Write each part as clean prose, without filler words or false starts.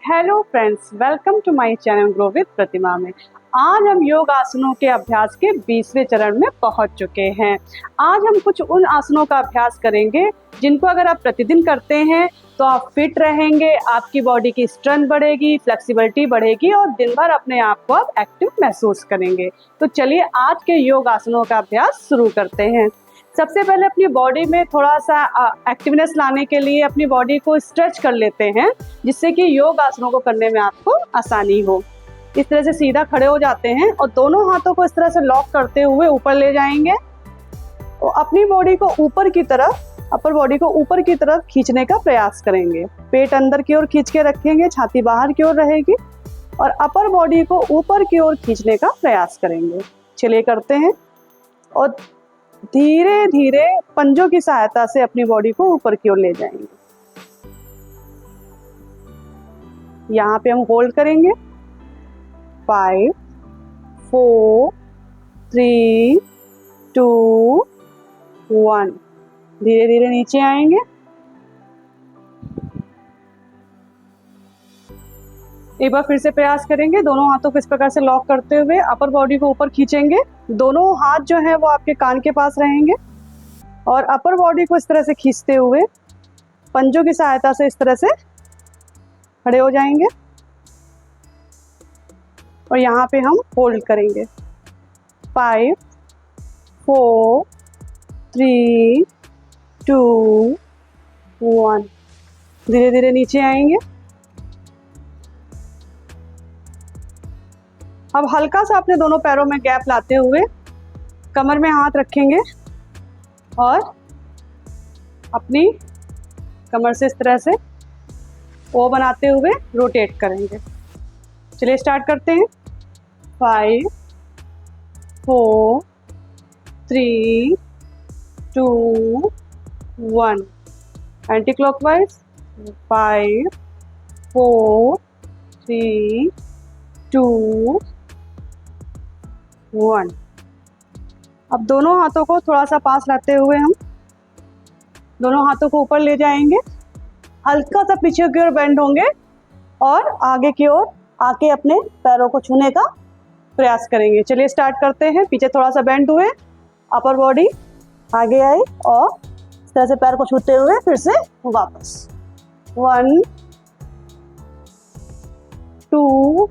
Hello friends, welcome to my channel grow with Pratima में। आज हम योग आसनों के अभ्यास के 20वें चरण में पहुंच चुके हैं। आज हम कुछ उन आसनों का अभ्यास करेंगे जिनको अगर आप प्रतिदिन करते हैं तो आप फिट रहेंगे, आपकी बॉडी की स्ट्रेंथ बढ़ेगी, फ्लेक्सिबिलिटी बढ़ेगी और दिन भर अपने आप को आप एक्टिव महसूस करेंगे। तो चलिए आज के योग आसनों का अभ्यास शुरू करते हैं। सबसे पहले अपनी बॉडी में थोड़ा सा एक्टिवनेस लाने के लिए अपनी बॉडी को स्ट्रेच कर लेते हैं, जिससे कि योग आसनों को करने में आपको आसानी हो। इस तरह से सीधा खड़े हो जाते हैं और दोनों हाथों को इस तरह से लॉक करते हुए ऊपर ले जाएंगे और अपनी बॉडी को ऊपर की तरफ, अपर बॉडी को ऊपर की तरफ खींचने का प्रयास करेंगे। पेट अंदर की ओर खींच के रखेंगे, छाती बाहर की ओर रहेगी और अपर बॉडी को ऊपर की ओर खींचने का प्रयास करेंगे। चलिए करते हैं और धीरे धीरे पंजों की सहायता से अपनी बॉडी को ऊपर की ओर ले जाएंगे। यहाँ पे हम होल्ड करेंगे 5, 4, 3, 2, 1। धीरे धीरे नीचे आएंगे। एक बार फिर से प्रयास करेंगे। दोनों हाथों को इस प्रकार से लॉक करते हुए अपर बॉडी को ऊपर खींचेंगे। दोनों हाथ जो है वो आपके कान के पास रहेंगे और अपर बॉडी को इस तरह से खींचते हुए पंजों की सहायता से इस तरह से खड़े हो जाएंगे और यहाँ पे हम होल्ड करेंगे 5, 4, 3, 2, 1। धीरे धीरे नीचे आएंगे। अब हल्का सा अपने दोनों पैरों में गैप लाते हुए कमर में हाथ रखेंगे और अपनी कमर से इस तरह से ओ बनाते हुए रोटेट करेंगे। चलिए स्टार्ट करते हैं 5, 4, 3, 2, 1। Anti clockwise 5, 4, 3, 2, 1। अब दोनों हाथों को थोड़ा सा पास लाते हुए हम दोनों हाथों को ऊपर ले जाएंगे। हल्का सा पीछे की ओर बेंड होंगे और आगे की ओर आके अपने पैरों को छूने का प्रयास करेंगे। चलिए स्टार्ट करते हैं। पीछे थोड़ा सा बेंड हुए, अपर बॉडी आगे आई और इस तरह से पैर को छूते हुए फिर से वापस 1, 2,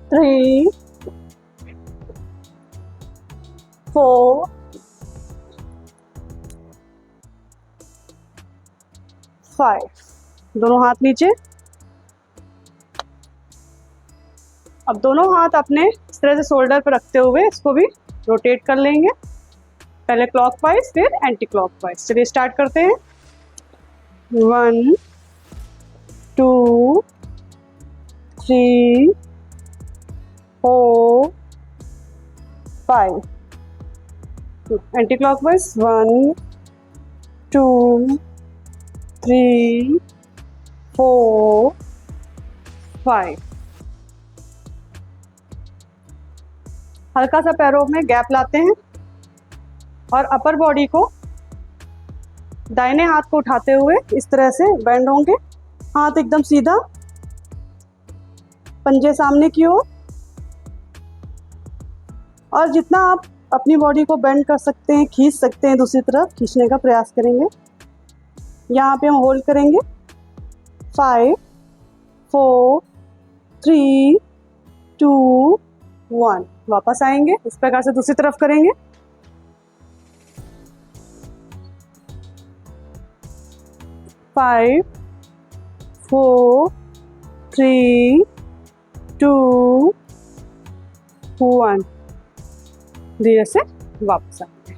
3, 4, 5। दोनों हाथ नीचे। अब दोनों हाथ अपने इस तरह से शोल्डर पर रखते हुए इसको भी रोटेट कर लेंगे, पहले क्लॉकवाइज फिर एंटी क्लॉकवाइज। चलिए स्टार्ट करते हैं 1, 2, 3, 4, 5। Anti clockwise 1, 2, 3, 4, 5। हल्का सा पैरों में गैप लाते हैं और अपर बॉडी को दाहिने हाथ को उठाते हुए इस तरह से बेंड होंगे। हाथ एकदम सीधा, पंजे सामने की ओर और जितना आप अपनी बॉडी को बेंड कर सकते हैं, खींच सकते हैं, दूसरी तरफ खींचने का प्रयास करेंगे। यहाँ पे हम होल्ड करेंगे 5, 4, 3, 2, 1। वापस आएंगे। इस प्रकार से दूसरी तरफ करेंगे। फाइव, 4, 3, 2, 1। धीरे से वापस आएंगे।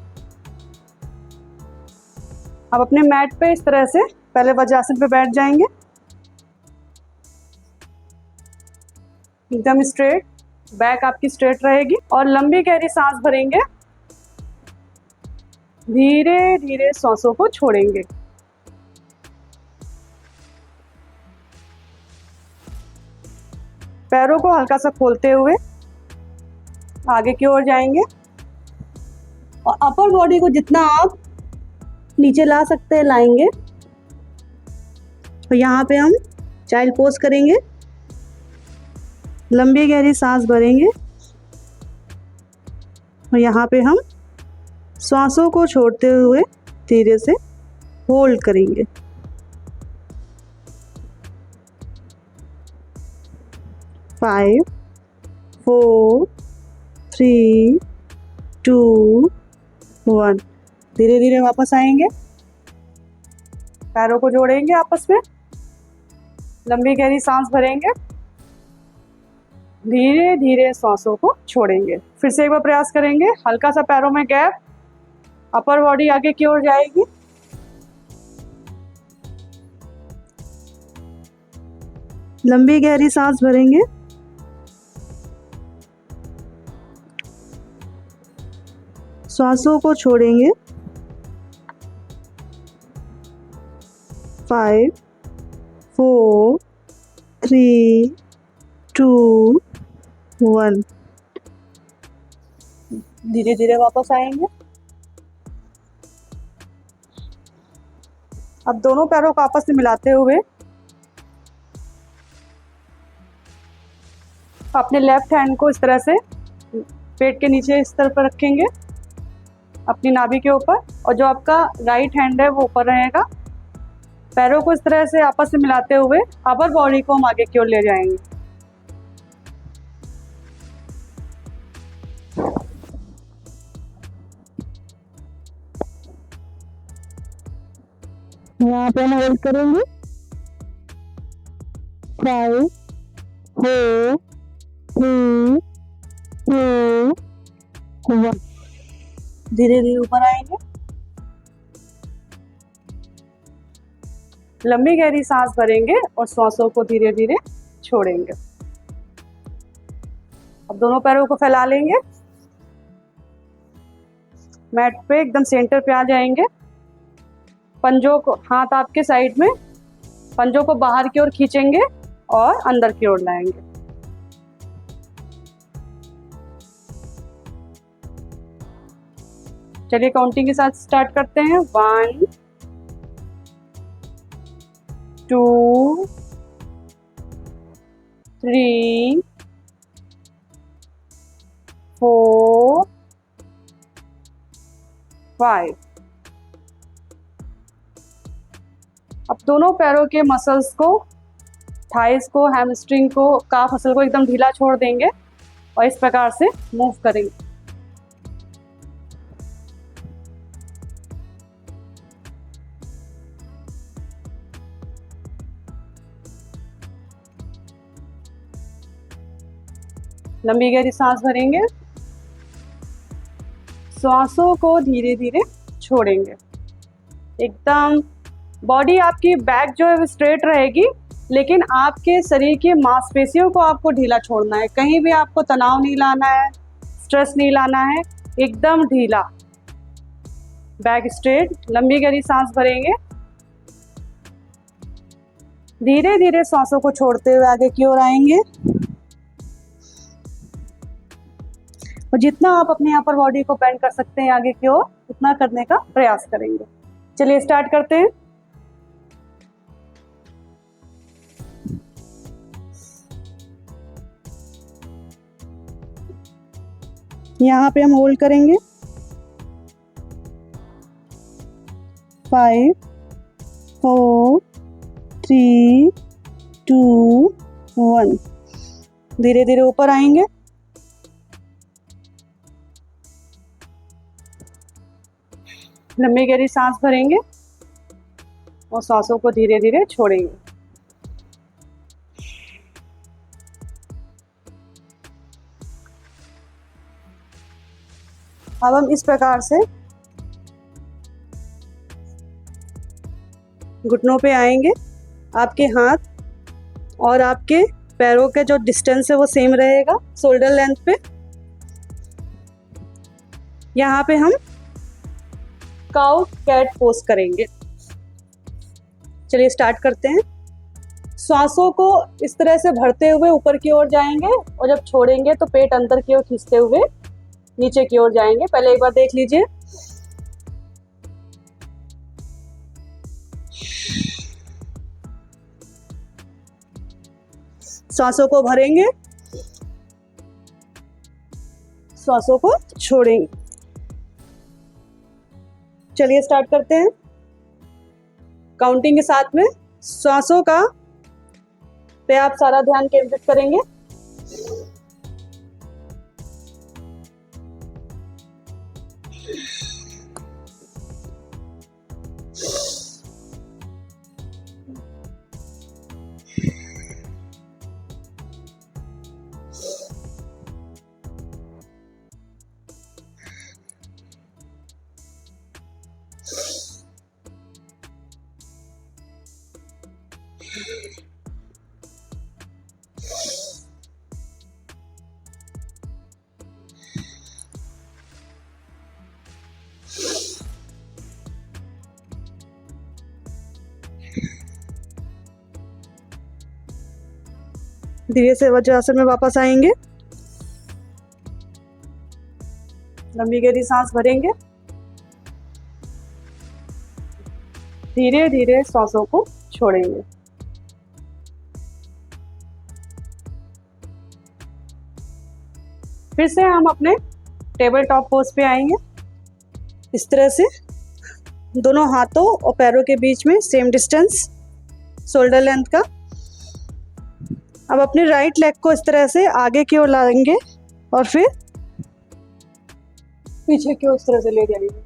अब अपने मैट पे इस तरह से पहले वज्रासन पे बैठ जाएंगे, एकदम स्ट्रेट, बैक आपकी स्ट्रेट रहेगी और लंबी गहरी सांस भरेंगे। धीरे धीरे सांसों को छोड़ेंगे। पैरों को हल्का सा खोलते हुए आगे की ओर जाएंगे और अपर बॉडी को जितना आप नीचे ला सकते हैं लाएंगे और यहाँ पे हम चाइल्ड पोज करेंगे, लंबी गहरी सांस भरेंगे और यहाँ पे हम सांसों को छोड़ते हुए धीरे से होल्ड करेंगे। 5 4 3 2 1। धीरे धीरे वापस आएंगे, पैरों को जोड़ेंगे आपस में, लंबी गहरी सांस भरेंगे, धीरे धीरे सांसों को छोड़ेंगे। फिर से एक बार प्रयास करेंगे, हल्का सा पैरों में गैप, अपर बॉडी आगे की ओर जाएगी, लंबी गहरी सांस भरेंगे, सांसों को छोड़ेंगे। 5 4 3 2 1। धीरे धीरे वापस आएंगे। अब दोनों पैरों को आपस में मिलाते हुए अपने लेफ्ट हैंड को इस तरह से पेट के नीचे इस तरह पर रखेंगे, अपनी नाभि के ऊपर, और जो आपका राइट हैंड है वो ऊपर रहेगा। पैरों को इस तरह से आपस में मिलाते हुए अपर बॉडी को हम आगे की ओर ले जाएंगे। यहाँ पे हम होल्ड करेंगे। 5 4 3 2 1। धीरे धीरे ऊपर आएंगे, लंबी गहरी सांस भरेंगे और सांसों को धीरे धीरे छोड़ेंगे। अब दोनों पैरों को फैला लेंगे, मैट पे एकदम सेंटर पे आ जाएंगे। पंजों को, हाथ आपके साइड में, पंजों को बाहर की ओर खींचेंगे और अंदर की ओर लाएंगे। चलिए काउंटिंग के साथ स्टार्ट करते हैं। 1 2 3 4 5। अब दोनों पैरों के मसल्स को, थाइस को, हैमस्ट्रिंग को, काफ मसल को एकदम ढीला छोड़ देंगे और इस प्रकार से मूव करेंगे। लंबी गहरी सांस भरेंगे, सांसों को धीरे धीरे छोड़ेंगे। एकदम बॉडी आपकी बैक जो है वो स्ट्रेट रहेगी, लेकिन आपके शरीर की मांसपेशियों को आपको ढीला छोड़ना है। कहीं भी आपको तनाव नहीं लाना है, स्ट्रेस नहीं लाना है, एकदम ढीला, बैक स्ट्रेट। लंबी गहरी सांस भरेंगे, धीरे धीरे सांसों को छोड़ते हुए आगे की ओर आएंगे और जितना आप अपने अपर बॉडी को बेंड कर सकते हैं आगे की ओर, उतना करने का प्रयास करेंगे। चलिए स्टार्ट करते हैं। यहाँ पे हम होल्ड करेंगे। 5 4 3 2 1। धीरे धीरे ऊपर आएंगे, लंबी गहरी सांस भरेंगे और सांसों को धीरे धीरे छोड़ेंगे। अब हम इस प्रकार से घुटनों पे आएंगे। आपके हाथ और आपके पैरों के जो डिस्टेंस है वो सेम रहेगा, शोल्डर लेंथ पे। यहाँ पे हम काउ कैट पोज करेंगे। चलिए स्टार्ट करते हैं। सांसों को इस तरह से भरते हुए ऊपर की ओर जाएंगे और जब छोड़ेंगे तो पेट अंदर की ओर खींचते हुए नीचे की ओर जाएंगे। पहले एक बार देख लीजिए। सांसों को भरेंगे, सांसों को छोड़ेंगे। चलिए स्टार्ट करते हैं। काउंटिंग के साथ में सांसों का पे आप सारा ध्यान केंद्रित करेंगे। धीरे से वज्रासन में वापस आएंगे। लंबी गहरी सांस भरेंगे, धीरे धीरे सांसों को छोड़ेंगे। फिर से हम अपने टेबल टॉप पोज पे आएंगे। इस तरह से दोनों हाथों और पैरों के बीच में सेम डिस्टेंस, शोल्डर लेंथ का। अब अपने राइट लेग को इस तरह से आगे की ओर लाएंगे और फिर पीछे की ओर इस तरह से ले जाएंगे।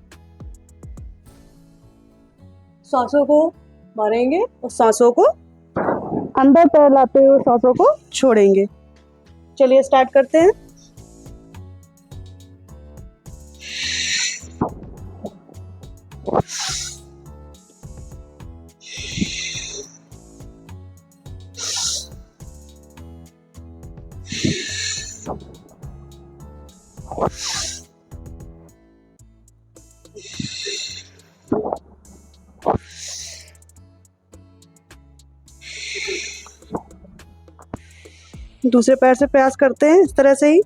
सांसों को भरेंगे और सांसों को अंदर पैर लाते हुए सांसों को छोड़ेंगे। चलिए स्टार्ट करते हैं। दूसरे पैर से प्रयास करते हैं इस तरह से ही।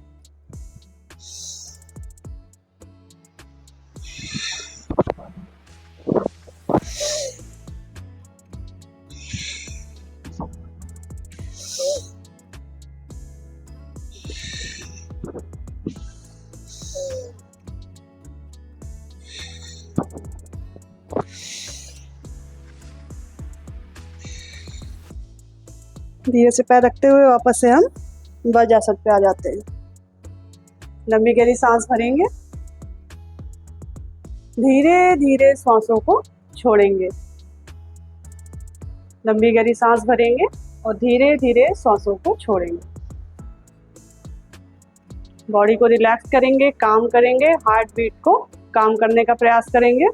धीरे से पैर रखते हुए वापस से हम वज्रासन पे आ जाते हैं। लंबी गहरी सांस भरेंगे, धीरे धीरे सांसों को छोड़ेंगे। लंबी गहरी सांस भरेंगे और धीरे धीरे सांसों को छोड़ेंगे। बॉडी को रिलैक्स करेंगे, काम करेंगे, हार्ट बीट को काम करने का प्रयास करेंगे।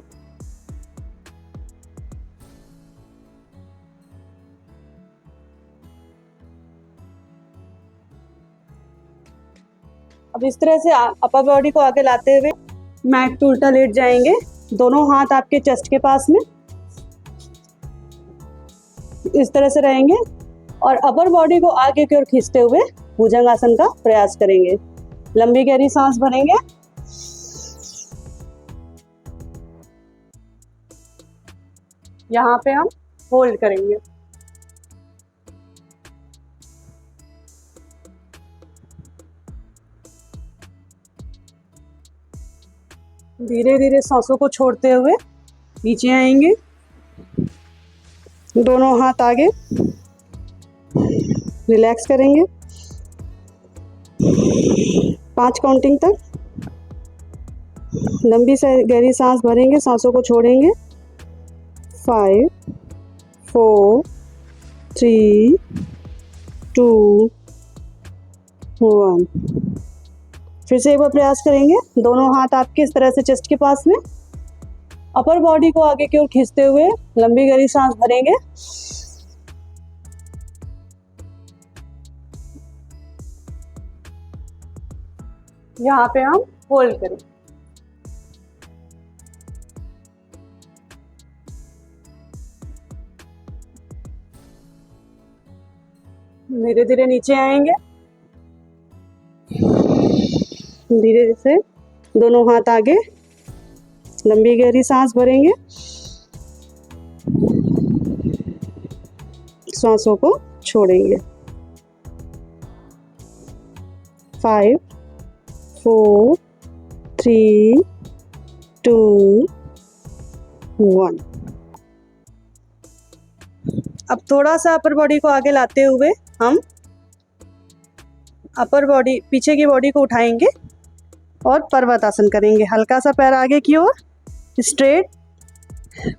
अब इस तरह से अपर बॉडी को आगे लाते हुए मैट पे उल्टा लेट जाएंगे। दोनों हाथ आपके चेस्ट के पास में इस तरह से रहेंगे और अपर बॉडी को आगे की ओर खींचते हुए भुजंगासन का प्रयास करेंगे। लंबी गहरी सांस भरेंगे, यहाँ पे हम होल्ड करेंगे। धीरे धीरे सांसों को छोड़ते हुए नीचे आएंगे। दोनों हाथ आगे, रिलैक्स करेंगे 5 काउंटिंग तक। लंबी से गहरी सांस भरेंगे, सांसों को छोड़ेंगे। 5 4 3 2 1। फिर से एक बार प्रयास करेंगे। दोनों हाथ आपके इस तरह से चेस्ट के पास में, अपर बॉडी को आगे की ओर खींचते हुए लंबी गहरी सांस भरेंगे। यहाँ पे हम होल्ड करें। धीरे धीरे नीचे आएंगे। धीरे से दोनों हाथ आगे, लंबी गहरी सांस भरेंगे, सांसों को छोड़ेंगे। 5 4 3 2 1। अब थोड़ा सा अपर बॉडी को आगे लाते हुए हम अपर बॉडी, पीछे की बॉडी को उठाएंगे और पर्वतासन करेंगे। हल्का सा पैर आगे की ओर, स्ट्रेट।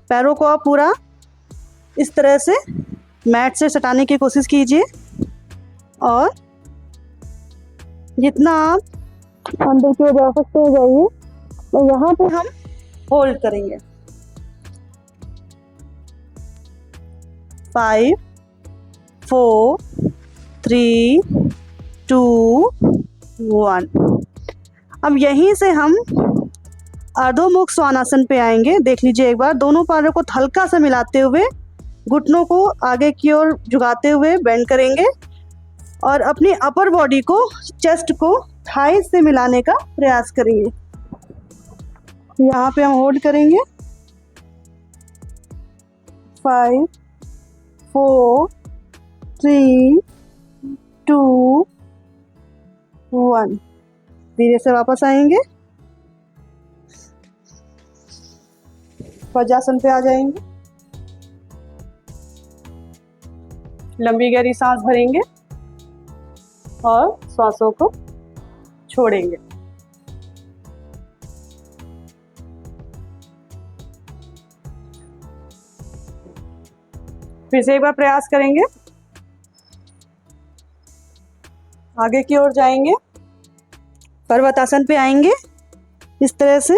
पैरों को आप पूरा इस तरह से मैट से सटाने की कोशिश कीजिए और जितना आप अंदर की ओर जा सकते हैं जाइए। और यहाँ पे हम होल्ड करेंगे 5 4 3 2 1। अब यहीं से हम अर्धोमुख स्वानासन पे आएंगे। देख लीजिए एक बार, दोनों पैरों को हल्का सा मिलाते हुए, घुटनों को आगे की ओर झुकाते हुए बेंड करेंगे और अपनी अपर बॉडी को, चेस्ट को थाई से मिलाने का प्रयास करेंगे। यहाँ पे हम होल्ड करेंगे 5 4 3 2 1। धीरे से वापस आएंगे, वज्रासन पे आ जाएंगे। लंबी गहरी सांस भरेंगे और श्वासों को छोड़ेंगे। फिर से एक बार प्रयास करेंगे, आगे की ओर जाएंगे, पर्वतासन पे आएंगे इस तरह से।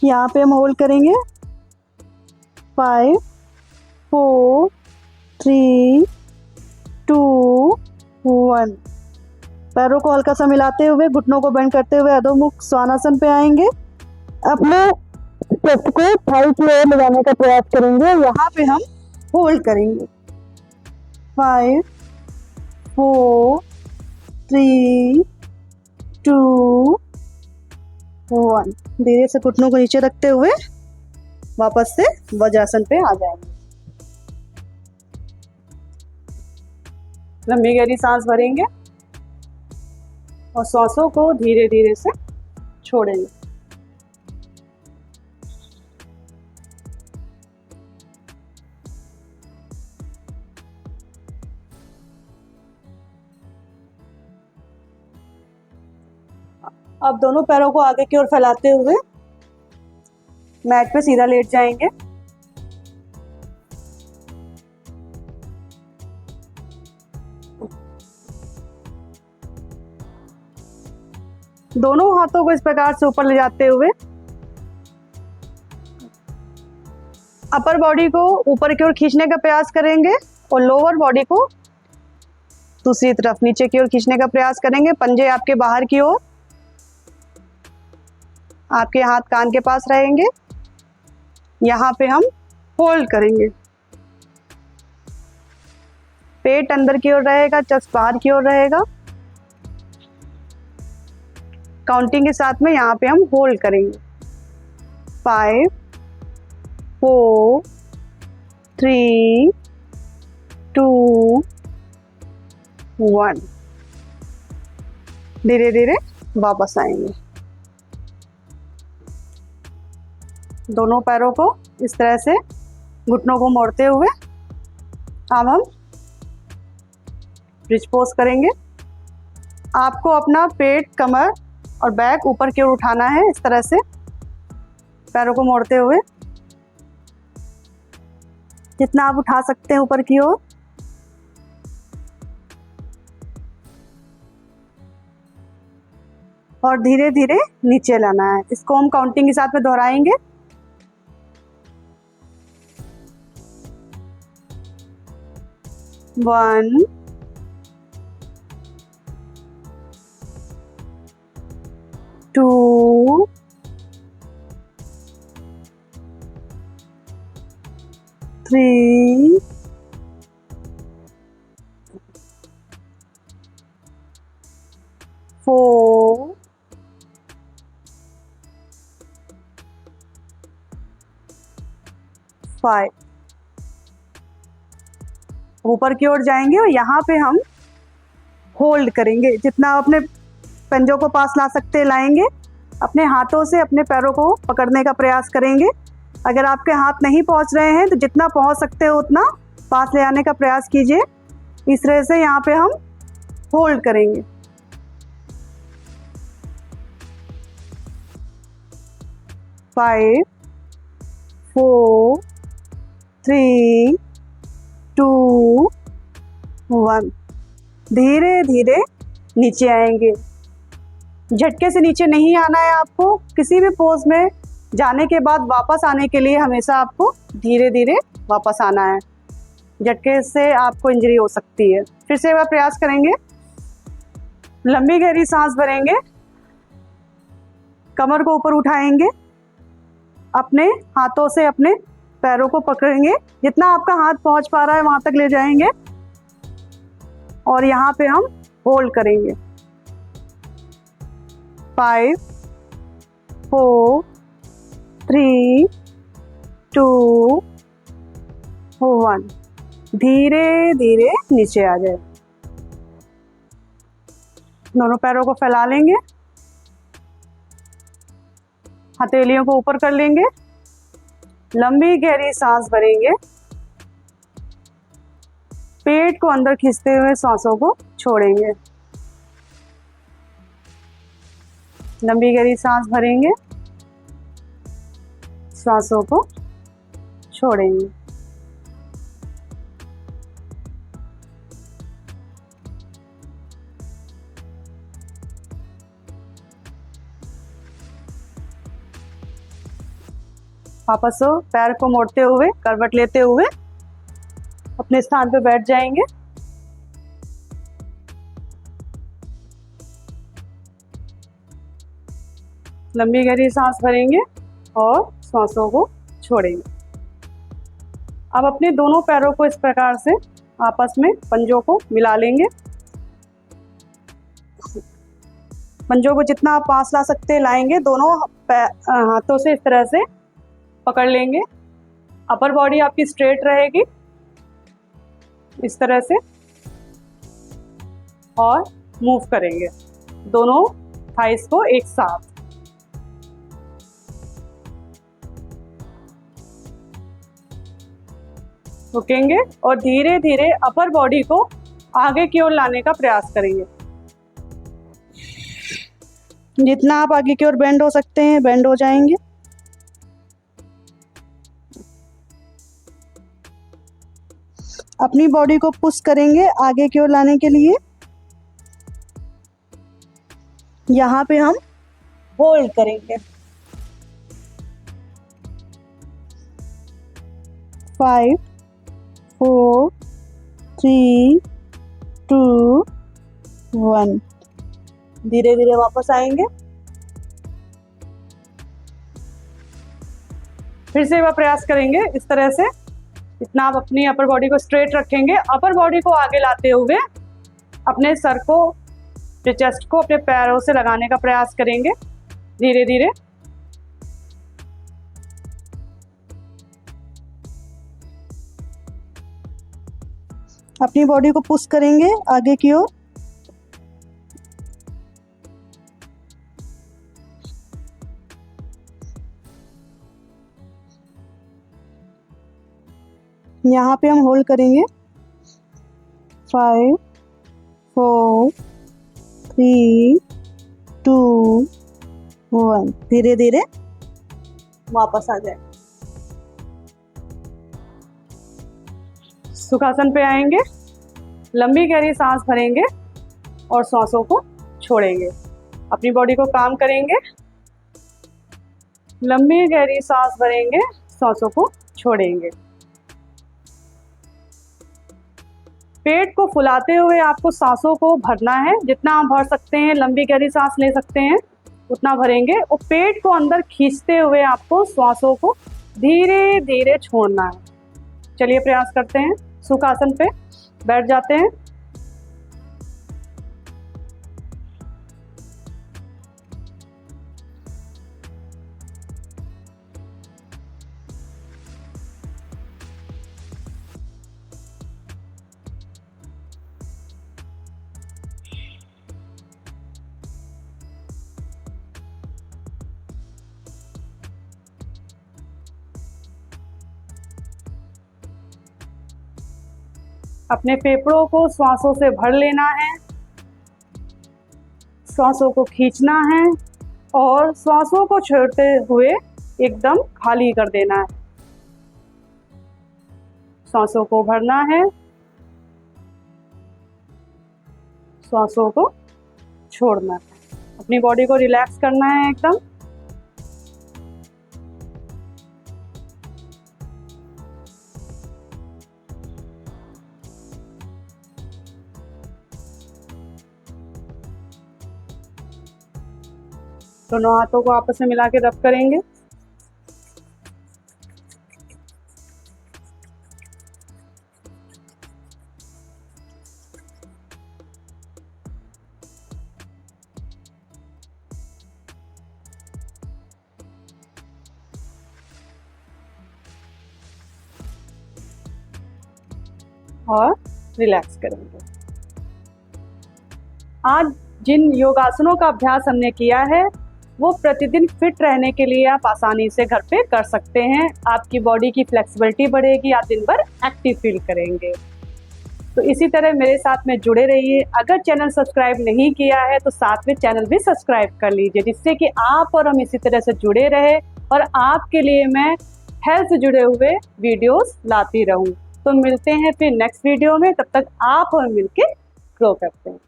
यहाँ पे हम होल्ड करेंगे 5 4 3 2 1। पैरों को हल्का सा मिलाते हुए, घुटनों को बेंड करते हुए अधोमुख स्वानासन पे आएंगे। अपने चेस्ट को थाई की ओर ले जाने का प्रयास करेंगे। यहाँ पे हम होल्ड करेंगे 5 4 3 2 1। धीरे से घुटनों को नीचे रखते हुए वापस से वज्रासन पे आ जाएंगे। लंबी गहरी सांस भरेंगे और श्वासों को धीरे धीरे से छोड़ेंगे। अब दोनों पैरों को आगे की ओर फैलाते हुए मैट पे सीधा लेट जाएंगे। दोनों हाथों को इस प्रकार से ऊपर ले जाते हुए अपर बॉडी को ऊपर की ओर खींचने का प्रयास करेंगे और लोअर बॉडी को दूसरी तरफ नीचे की ओर खींचने का प्रयास करेंगे। पंजे आपके बाहर की ओर, आपके हाथ कान के पास रहेंगे। यहाँ पे हम होल्ड करेंगे, पेट अंदर की ओर रहेगा, चेस्ट बाहर की ओर रहेगा। काउंटिंग के साथ में यहाँ पे हम होल्ड करेंगे 5 4 3 2 1। धीरे धीरे वापस आएंगे। दोनों पैरों को इस तरह से घुटनों को मोड़ते हुए अब हम ब्रिज पोज करेंगे। आपको अपना पेट, कमर और बैक ऊपर की ओर उठाना है इस तरह से, पैरों को मोड़ते हुए जितना आप उठा सकते हैं ऊपर की ओर। और धीरे धीरे नीचे लाना है। इसको हम काउंटिंग के साथ में दोहराएंगे 1 2 3 4 5। ऊपर की ओर जाएंगे और यहाँ पे हम होल्ड करेंगे। जितना आप अपने पंजों को पास ला सकते हैं लाएंगे। अपने हाथों से अपने पैरों को पकड़ने का प्रयास करेंगे। अगर आपके हाथ नहीं पहुंच रहे हैं तो जितना पहुंच सकते हो उतना पास ले आने का प्रयास कीजिए। इस तरह से यहाँ पे हम होल्ड करेंगे। 5 4 3 2 1। धीरे धीरे नीचे आएंगे। झटके से नीचे नहीं आना है आपको। किसी भी पोज में जाने के बाद वापस आने के लिए हमेशा आपको धीरे धीरे वापस आना है। झटके से आपको इंजरी हो सकती है। फिर से एक बार प्रयास करेंगे। लंबी गहरी सांस भरेंगे। कमर को ऊपर उठाएंगे। अपने हाथों से अपने पैरों को पकड़ेंगे। जितना आपका हाथ पहुंच पा रहा है वहां तक ले जाएंगे और यहाँ पे हम होल्ड करेंगे। 5 4 3 2 1। धीरे धीरे नीचे आ जाए। दोनों पैरों को फैला लेंगे। हथेलियों को ऊपर कर लेंगे। लंबी गहरी सांस भरेंगे। पेट को अंदर खींचते हुए सांसों को छोड़ेंगे। लंबी गहरी सांस भरेंगे। सांसों को छोड़ेंगे। वापस हो पैर को मोड़ते हुए करवट लेते हुए अपने स्थान पे बैठ जाएंगे। लंबी गहरी सांस भरेंगे और सांसों को छोड़ेंगे। अब अपने दोनों पैरों को इस प्रकार से आपस में पंजों को मिला लेंगे। पंजों को जितना आप पास ला सकते हैं लाएंगे। दोनों हाथों से इस तरह से पकड़ लेंगे। अपर बॉडी आपकी स्ट्रेट रहेगी इस तरह से और मूव करेंगे दोनों थाइस को एक साथ। रुकेंगे और धीरे धीरे अपर बॉडी को आगे की ओर लाने का प्रयास करेंगे। जितना आप आगे की ओर बेंड हो सकते हैं बेंड हो जाएंगे। अपनी बॉडी को पुश करेंगे आगे की ओर लाने के लिए। यहाँ पे हम होल्ड करेंगे। 5 4 3 2 1। धीरे धीरे वापस आएंगे। फिर से एक बार प्रयास करेंगे इस तरह से। इतना आप अपनी अपर बॉडी को स्ट्रेट रखेंगे। अपर बॉडी को आगे लाते हुए अपने सर को चेस्ट को अपने पैरों से लगाने का प्रयास करेंगे धीरे धीरे। अपनी बॉडी को पुश करेंगे आगे की ओर। यहाँ पे हम होल्ड करेंगे। 5 4 3 2 1। धीरे धीरे वापस आ जाए। सुखासन पे आएंगे। लंबी गहरी सांस भरेंगे और सांसों को छोड़ेंगे। अपनी बॉडी को काम करेंगे। लंबी गहरी सांस भरेंगे, सांसों को छोड़ेंगे। पेट को फुलाते हुए आपको सांसों को भरना है। जितना आप भर सकते हैं, लंबी गहरी सांस ले सकते हैं उतना भरेंगे और पेट को अंदर खींचते हुए आपको सांसों को धीरे धीरे छोड़ना है। चलिए प्रयास करते हैं। सुखासन पे बैठ जाते हैं। अपने फेफड़ों को श्वासों से भर लेना है, श्वासों को खींचना है और श्वासों को छोड़ते हुए एकदम खाली कर देना है। श्वासों को भरना है, श्वासों को छोड़ना है। अपनी बॉडी को रिलैक्स करना है एकदम। दोनों हाथों को आपस में मिला के रब करेंगे। और रिलैक्स करेंगे। आज जिन योगासनों का अभ्यास हमने किया है वो प्रतिदिन फिट रहने के लिए आप आसानी से घर पे कर सकते हैं। आपकी बॉडी की फ्लेक्सिबिलिटी बढ़ेगी, आप दिन भर एक्टिव फील करेंगे। तो इसी तरह मेरे साथ में जुड़े रहिए। अगर चैनल सब्सक्राइब नहीं किया है तो साथ में चैनल भी सब्सक्राइब कर लीजिए, जिससे कि आप और हम इसी तरह से जुड़े रहे और आपके लिए मैं हेल्थ से जुड़े हुए वीडियोस लाती रहूं। तो मिलते हैं फिर नेक्स्ट वीडियो में, तब तक आप और मिलके ग्रो करते हैं।